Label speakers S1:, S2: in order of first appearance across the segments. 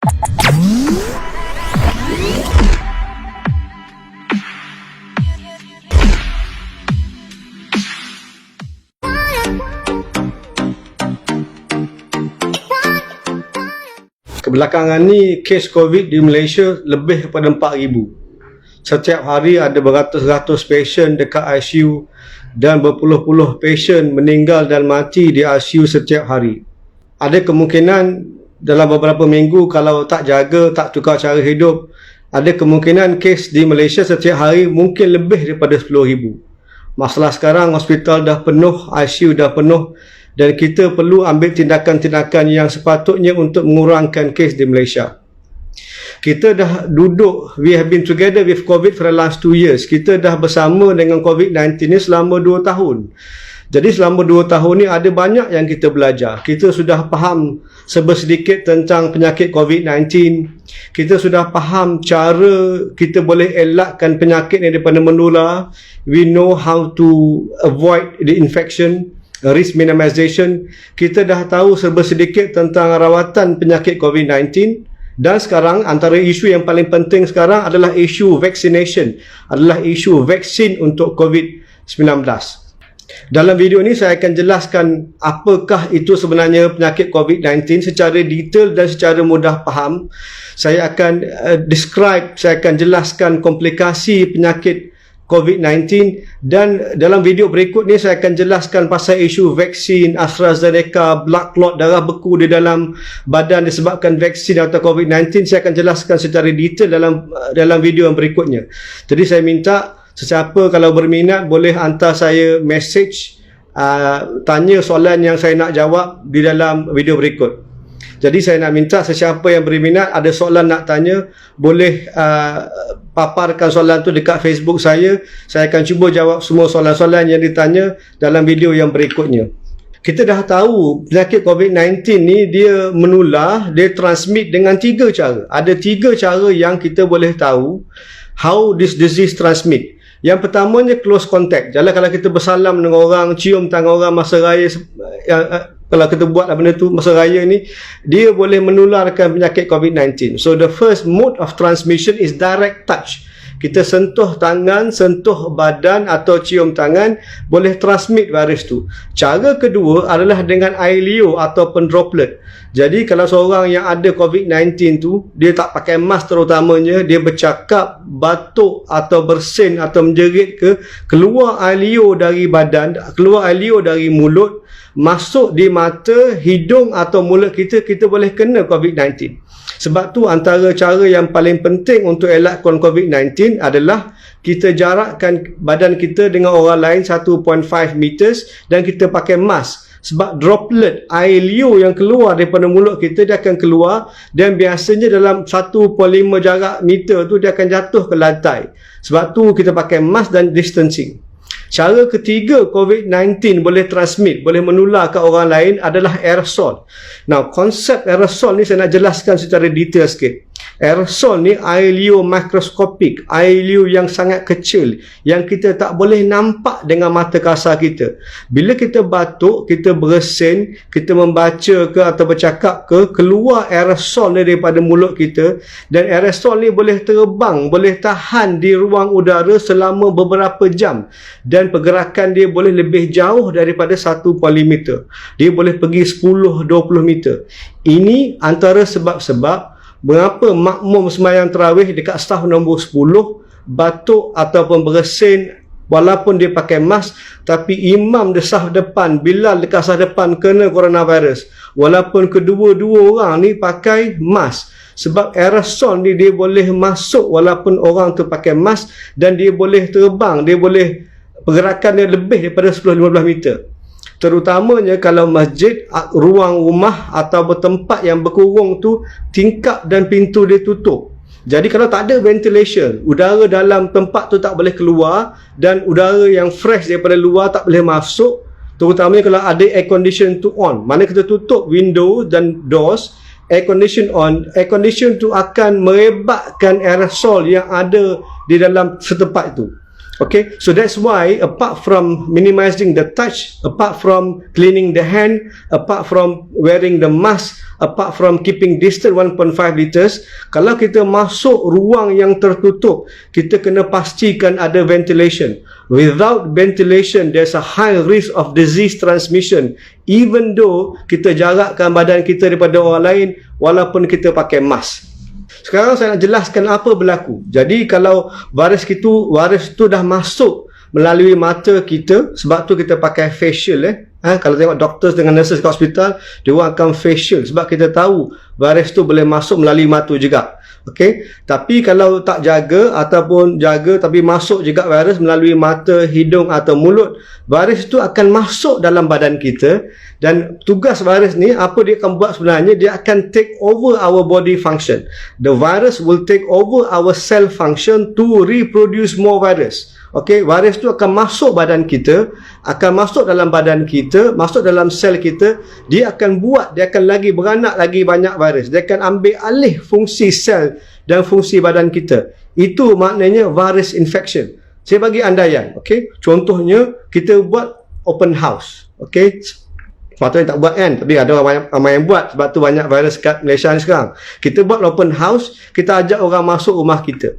S1: Kebelakangan ni kes COVID di Malaysia lebih daripada 4,000. Setiap hari ada beratus-ratus pasien dekat ICU dan berpuluh-puluh pasien meninggal dan mati di ICU setiap hari. Ada kemungkinan dalam beberapa minggu kalau tak jaga, tak tukar cara hidup, ada kemungkinan kes di Malaysia setiap hari mungkin lebih daripada 10,000. Masalah sekarang hospital dah penuh, ICU dah penuh dan kita perlu ambil tindakan-tindakan yang sepatutnya untuk mengurangkan kes di Malaysia. Kita dah duduk, we have been together with COVID for the last 2 years. Kita dah bersama dengan COVID-19 ni selama 2 tahun. Jadi selama 2 tahun ni ada banyak yang kita belajar. Kita sudah faham sedikit tentang penyakit COVID-19. Kita sudah faham cara kita boleh elakkan penyakit ni daripada menular. We know how to avoid the infection, risk minimization. Kita dah tahu sedikit tentang rawatan penyakit COVID-19. Dan sekarang antara isu yang paling penting sekarang adalah isu vaccination, adalah isu vaksin untuk COVID-19. Dalam video ini saya akan jelaskan apakah itu sebenarnya penyakit COVID-19 secara detail dan secara mudah faham. Saya akan saya akan jelaskan komplikasi penyakit COVID-19 dan dalam video berikut ni saya akan jelaskan pasal isu vaksin AstraZeneca, blood clot, darah beku di dalam badan disebabkan vaksin atau COVID-19. Saya akan jelaskan secara detail dalam video yang berikutnya. Jadi saya minta sesiapa kalau berminat boleh hantar saya message, tanya soalan yang saya nak jawab di dalam video berikut. Jadi saya nak minta sesiapa yang berminat ada soalan nak tanya boleh paparkan soalan tu dekat Facebook saya. Saya akan cuba jawab semua soalan-soalan yang ditanya dalam video yang berikutnya. Kita dah tahu penyakit COVID-19 ni dia menular, dia transmit dengan 3 cara. Ada 3 cara yang kita boleh tahu how this disease transmit. Yang pertamanya close contact. Jadi kalau kita bersalam dengan orang, cium tangan orang masa raya, kalau kita buat benda tu masa raya ni, dia boleh menularkan penyakit COVID-19. So the first mode of transmission is direct touch. Kita sentuh tangan, sentuh badan atau cium tangan, boleh transmit virus tu. Cara kedua adalah dengan air liur ataupun droplet. Jadi kalau seorang yang ada COVID-19 tu, dia tak pakai mask terutamanya, dia bercakap, batuk atau bersin atau menjerit keluar air liur dari badan, keluar air liur dari mulut, masuk di mata, hidung atau mulut kita, kita boleh kena COVID-19. Sebab tu antara cara yang paling penting untuk elakkan COVID-19 adalah kita jarakkan badan kita dengan orang lain 1.5 meters dan kita pakai mask. Sebab droplet air liur yang keluar daripada mulut kita, dia akan keluar dan biasanya dalam 1.5 jarak meter tu dia akan jatuh ke lantai. Sebab tu kita pakai mask dan distancing. Cara ketiga COVID-19 boleh transmit, boleh menular ke orang lain adalah aerosol. Now, konsep aerosol ni saya nak jelaskan secara detail sikit. Aerosol ni air liur mikroskopik, air liur yang sangat kecil yang kita tak boleh nampak dengan mata kasar kita. Bila kita batuk, kita bersin, kita membaca ke atau bercakap ke, keluar aerosol ni daripada mulut kita dan aerosol ni boleh terbang, boleh tahan di ruang udara selama beberapa jam dan pergerakan dia boleh lebih jauh daripada 1 meter. Dia boleh pergi 10-20 meter. Ini antara sebab-sebab mengapa makmum sembahyang tarawih dekat saf nombor 10 batuk ataupun bersin walaupun dia pakai mask, tapi imam di saf depan, Bilal dekat saf depan kena coronavirus walaupun kedua-dua orang ni pakai mask. Sebab aerosol ni dia boleh masuk walaupun orang tu pakai mask dan dia boleh terbang, dia boleh pergerakan dia lebih daripada 10-15 meter. Terutamanya kalau masjid, ruang rumah atau tempat yang berkurung tu tingkap dan pintu dia tutup. Jadi kalau tak ada ventilation, udara dalam tempat tu tak boleh keluar dan udara yang fresh daripada luar tak boleh masuk. Terutamanya kalau ada air condition tu on. Mana kita tutup window dan doors, air condition on, air condition tu akan merebakkan aerosol yang ada di dalam setempat itu. Okay, so that's why apart from minimizing the touch, apart from cleaning the hand, apart from wearing the mask, apart from keeping distance 1.5 liters, kalau kita masuk ruang yang tertutup, kita kena pastikan ada ventilation. Without ventilation, there's a high risk of disease transmission, even though kita jarakkan badan kita daripada orang lain walaupun kita pakai mask. Sekarang saya nak jelaskan apa berlaku. Jadi kalau virus tu dah masuk melalui mata kita, sebab tu kita pakai facial kalau tengok doktor dengan nurses kat hospital, dia orang akan facial sebab kita tahu virus tu boleh masuk melalui mata juga. Okey, tapi kalau tak jaga ataupun jaga tapi masuk juga virus melalui mata, hidung atau mulut, virus tu akan masuk dalam badan kita, dan tugas virus ni apa dia akan buat sebenarnya, dia akan take over our body function. The virus will take over our cell function to reproduce more virus. Okey, virus tu akan masuk badan kita, akan masuk dalam badan kita, masuk dalam sel kita, dia akan lagi beranak lagi banyak virus. Dia akan ambil alih fungsi sel dan fungsi badan kita. Itu maknanya virus infection. Saya bagi andaian, okey. Contohnya kita buat open house, okey. Sepatutnya tak buat kan, tapi ada ramai yang buat sebab tu banyak virus kat Malaysia ni sekarang. Kita buat open house, kita ajak orang masuk rumah kita.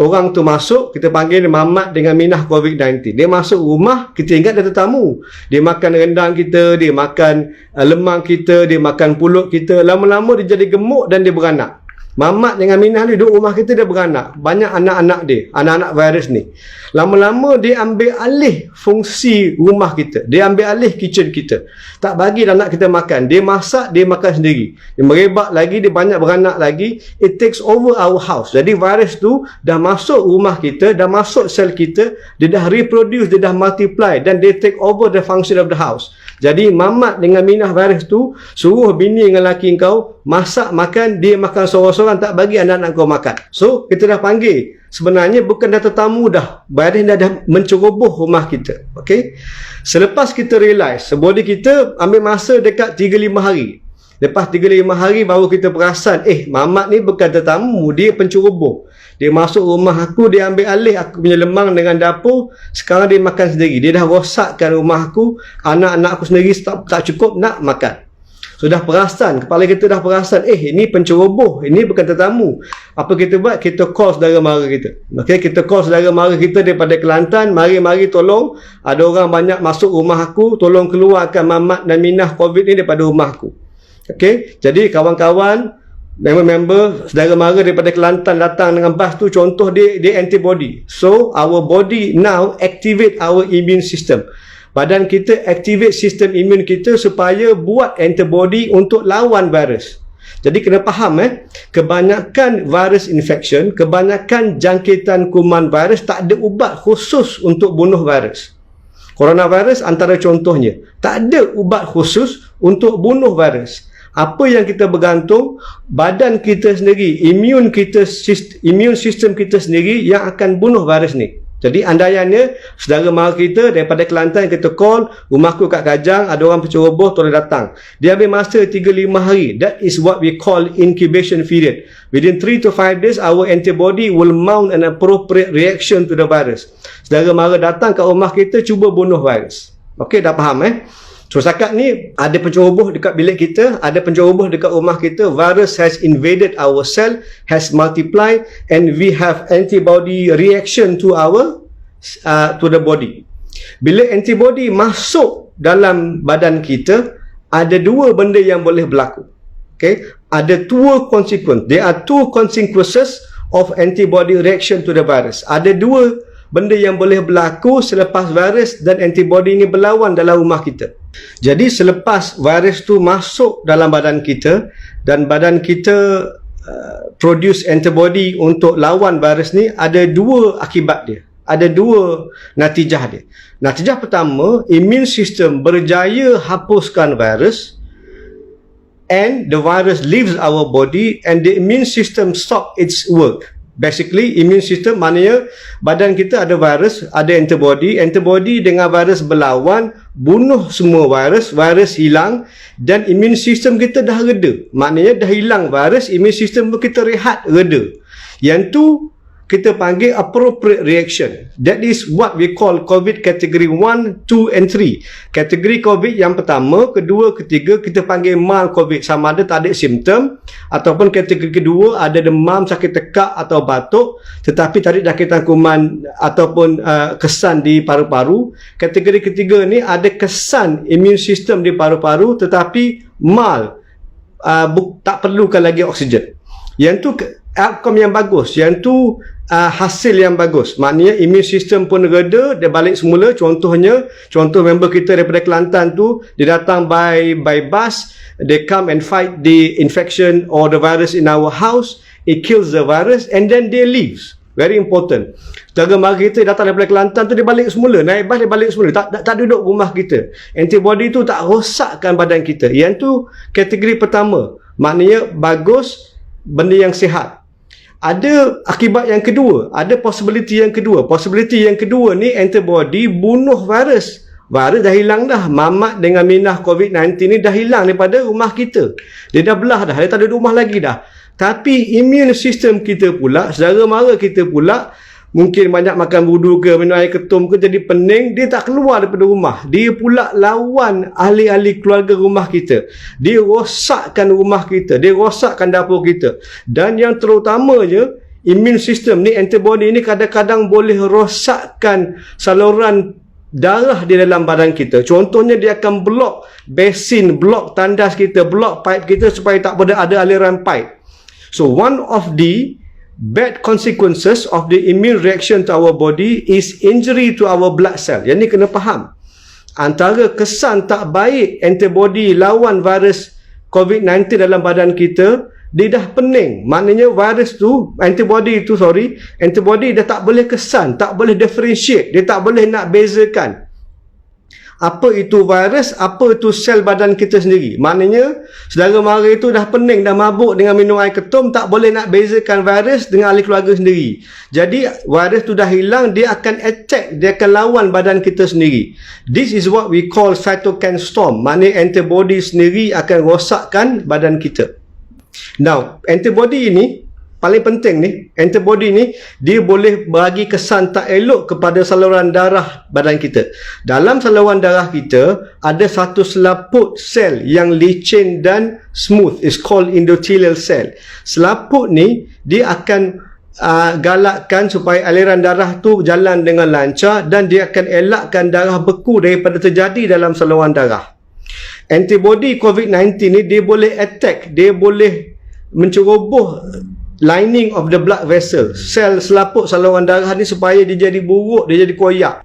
S1: Orang tu masuk, kita panggil dia Mamat dengan minah COVID-19. Dia masuk rumah, kita ingat dia tetamu. Dia makan rendang kita, dia makan lemang kita, dia makan pulut kita. Lama-lama dia jadi gemuk dan dia beranak. Mamat dengan Minah ni duduk rumah kita, dia beranak. Banyak anak-anak dia, anak-anak virus ni. Lama-lama dia ambil alih fungsi rumah kita. Dia ambil alih kitchen kita. Tak bagi anak kita makan. Dia masak, dia makan sendiri. Dia merebak lagi, dia banyak beranak lagi. It takes over our house. Jadi virus tu dah masuk rumah kita, dah masuk sel kita, dia dah reproduce, dia dah multiply, dan dia take over the function of the house. Jadi Mamat dengan Minah virus tu suruh bini dengan laki kau masak makan, dia makan seorang-seorang, tak bagi anak-anak kau makan. So kita dah panggil, sebenarnya bukan dah tetamu dah, virus dah menceroboh rumah kita. Okay, selepas kita realise, body kita ambil masa dekat 3-5 hari. Lepas 3-5 hari baru kita perasan, Mamat ni bukan tetamu, dia penceroboh. Dia masuk rumah aku, dia ambil alih aku punya lemang dengan dapur. Sekarang dia makan sendiri. Dia dah rosakkan rumah aku. Anak-anak aku sendiri tak cukup nak makan. Sudah perasan, kepala kita dah perasan, ini penceroboh, ini bukan tetamu. Apa kita buat? Kita call saudara mara kita. Okay, kita call saudara mara kita daripada Kelantan, mari tolong. Ada orang banyak masuk rumah aku, tolong keluarkan Mamat dan Minah COVID ni daripada rumah aku. Okay, jadi kawan-kawan, member-member, saudara mara daripada Kelantan datang dengan bas tu, contoh dia antibody. So our body now activate our immune system. Badan kita activate sistem imun kita supaya buat antibody untuk lawan virus. Jadi kena faham, kebanyakan virus infection, kebanyakan jangkitan kuman virus tak ada ubat khusus untuk bunuh virus. Coronavirus antara contohnya, tak ada ubat khusus untuk bunuh virus. Apa yang kita bergantung, badan kita sendiri, immune system kita sendiri yang akan bunuh virus ni. Jadi andaiannya saudara mara kita daripada Kelantan, kita call, rumahku kat Kajang, ada orang penceroboh, tolong datang. Dia ambil masa 3-5 hari. That is what we call incubation period. Within 3 to 5 days, our antibody will mount an appropriate reaction to the virus. Saudara mara datang kat rumah kita, cuba bunuh virus. Okey, dah faham So setakat ni ada penceroboh dekat bilik kita, ada penceroboh dekat rumah kita, virus has invaded our cell, has multiplied, and we have antibody reaction to to the body. Bila antibody masuk dalam badan kita, ada dua benda yang boleh berlaku. Okay, ada two consequences. There are two consequences of antibody reaction to the virus. Ada dua benda yang boleh berlaku selepas virus dan antibody ini berlawan dalam rumah kita. Jadi selepas virus tu masuk dalam badan kita dan badan kita produce antibody untuk lawan virus ni, ada dua akibat dia. Ada dua natijah dia. Natijah pertama, immune system berjaya hapuskan virus, and the virus leaves our body and the immune system stop its work. Basically, immune system maknanya badan kita ada virus, ada antibody. Antibody dengan virus berlawan, bunuh semua virus, virus hilang, dan immune system kita dah reda. Maknanya dah hilang virus, immune system kita rehat, reda. Yang tu kita panggil appropriate reaction. That is what we call COVID category 1, 2 and 3. Kategori COVID yang pertama, kedua, ketiga kita panggil mild COVID, sama ada tak ada simptom, ataupun kategori kedua ada demam, sakit tekak atau batuk tetapi tak ada jangkitan kuman ataupun kesan di paru-paru. Kategori ketiga ni ada kesan immune system di paru-paru tetapi mild, tak perlukan lagi oksigen. Yang tu outcome yang bagus, yang tu hasil yang bagus, maknanya immune system pun reda, dia balik semula. Contoh member kita daripada Kelantan tu, dia datang by bus, they come and fight the infection or the virus in our house, it kills the virus and then they leave. Very important. Jaga mara kita datang daripada Kelantan tu, dia balik semula, naik bas dia balik semula, tak duduk rumah kita. Antibody tu tak rosakkan badan kita. Yang tu kategori pertama, maknanya bagus, benda yang sihat. Ada akibat yang kedua, ada possibility yang kedua. Possibility yang kedua ni antibody bunuh virus. Virus dah hilang dah. Mamat dengan minah COVID-19 ni dah hilang daripada rumah kita. Dia dah belah dah, dia tak ada rumah lagi dah. Tapi immune system kita pula, saudara mara kita pula, mungkin banyak makan budu ke, minum air ketum ke, jadi pening, dia tak keluar daripada rumah. Dia pula lawan ahli-ahli keluarga rumah kita. Dia rosakkan rumah kita, dia rosakkan dapur kita. Dan yang terutamanya, immune system ni, antibody ni kadang-kadang boleh rosakkan saluran darah di dalam badan kita. Contohnya dia akan blok basin, blok tandas kita, blok pipe kita supaya tak boleh ada aliran pipe. So one of the bad consequences of the immune reaction to our body is injury to our blood cell. Yang ni kena faham. Antara kesan tak baik antibody lawan virus COVID-19 dalam badan kita, dia dah pening. Maknanya virus tu, antibody dah tak boleh kesan, tak boleh differentiate, dia tak boleh nak bezakan apa itu virus, apa itu sel badan kita sendiri. Maknanya saudara mara itu dah pening, dah mabuk dengan minum air ketum, tak boleh nak bezakan virus dengan ahli keluarga sendiri. Jadi virus tu dah hilang, dia akan attack, dia akan lawan badan kita sendiri. This is what we call cytokine storm. Maknanya antibody sendiri akan rosakkan badan kita. Now, antibody ini paling penting ni, antibody ni dia boleh bagi kesan tak elok kepada saluran darah badan kita. Dalam saluran darah kita ada satu selaput sel yang licin dan smooth, is called endothelial cell. Selaput ni dia akan galakkan supaya aliran darah tu jalan dengan lancar dan dia akan elakkan darah beku daripada terjadi dalam saluran darah. Antibody COVID-19 ni dia boleh attack, dia boleh menceroboh lining of the blood vessel, sel selaput saluran darah ni supaya dia jadi buruk, dia jadi koyak.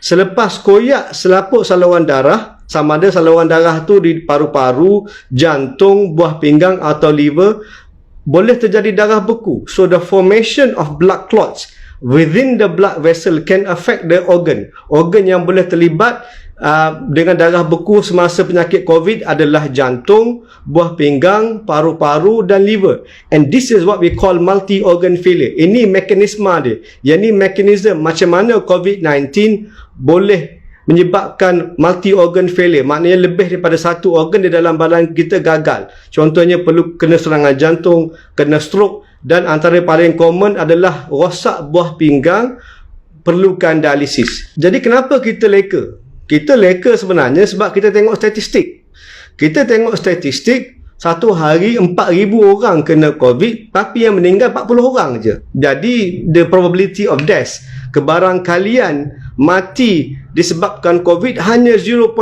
S1: Selepas koyak selaput saluran darah, sama ada saluran darah tu di paru-paru, jantung, buah pinggang atau liver, boleh terjadi darah beku. So the formation of blood clots within the blood vessel can affect the organ. Organ yang boleh terlibat dengan darah beku semasa penyakit COVID adalah jantung, buah pinggang, paru-paru dan liver. And this is what we call multi-organ failure. Ini mekanisme dia. Yang ni mekanisme macam mana COVID-19 boleh menyebabkan multi-organ failure. Maknanya lebih daripada satu organ di dalam badan kita gagal. Contohnya perlu kena serangan jantung, kena stroke, dan antara paling common adalah rosak buah pinggang, perlukan dialisis. Jadi kenapa kita leka? Kita leka sebenarnya sebab kita tengok statistik. Kita tengok statistik, satu hari 4,000 orang kena COVID, tapi yang meninggal 40 orang je. Jadi the probability of death, kebarangkalian mati disebabkan COVID hanya 0.4%.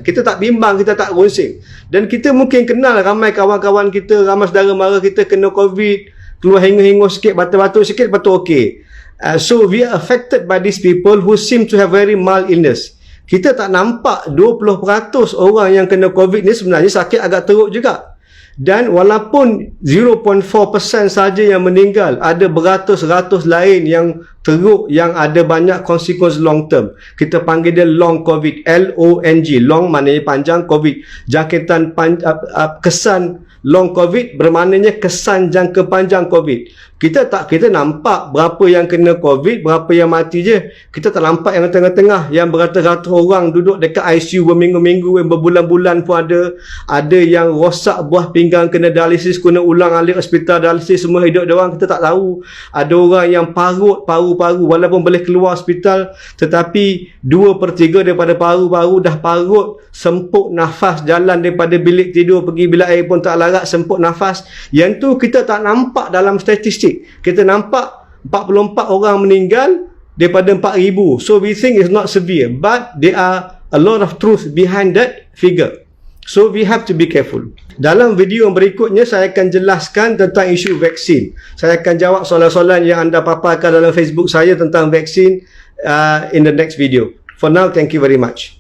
S1: Kita tak bimbang, kita tak runsing. Dan kita mungkin kenal ramai kawan-kawan kita, ramai saudara mara kita kena COVID, keluar hingus-hingus sikit, batuk-batuk sikit, lepas tu okey. So we are affected by these people who seem to have very mild illness. Kita tak nampak 20% orang yang kena COVID ni sebenarnya sakit agak teruk juga. Dan walaupun 0.4% saja yang meninggal, ada beratus-ratus lain yang teruk, yang ada banyak konsekuensi long term. Kita panggil dia long COVID, L-O-N-G. Long maknanya panjang, COVID jangkitan kesan long COVID bermaknanya kesan jangka panjang COVID. Kita nampak berapa yang kena COVID, berapa yang mati je. Kita tak nampak yang tengah-tengah, yang beratus-ratus orang duduk dekat ICU berminggu-minggu, yang berbulan-bulan pun ada. Ada yang rosak buah pinggang, kena dialisis, kena ulang alik hospital dialisis, semua hidup dia orang kita tak tahu. Ada orang yang parut paru-paru walaupun boleh keluar hospital, tetapi 2/3 daripada paru-paru dah parut, semput nafas, jalan daripada bilik tidur pergi bilik air pun tak larat, semput nafas. Yang tu kita tak nampak dalam statistik. Kita nampak 44 orang meninggal daripada 4,000. So we think it's not severe, but there are a lot of truth behind that figure. So we have to be careful. Dalam video yang berikutnya saya akan jelaskan tentang isu vaksin. Saya akan jawab soalan-soalan yang anda paparkan dalam Facebook saya tentang vaksin in the next video. For now, thank you very much.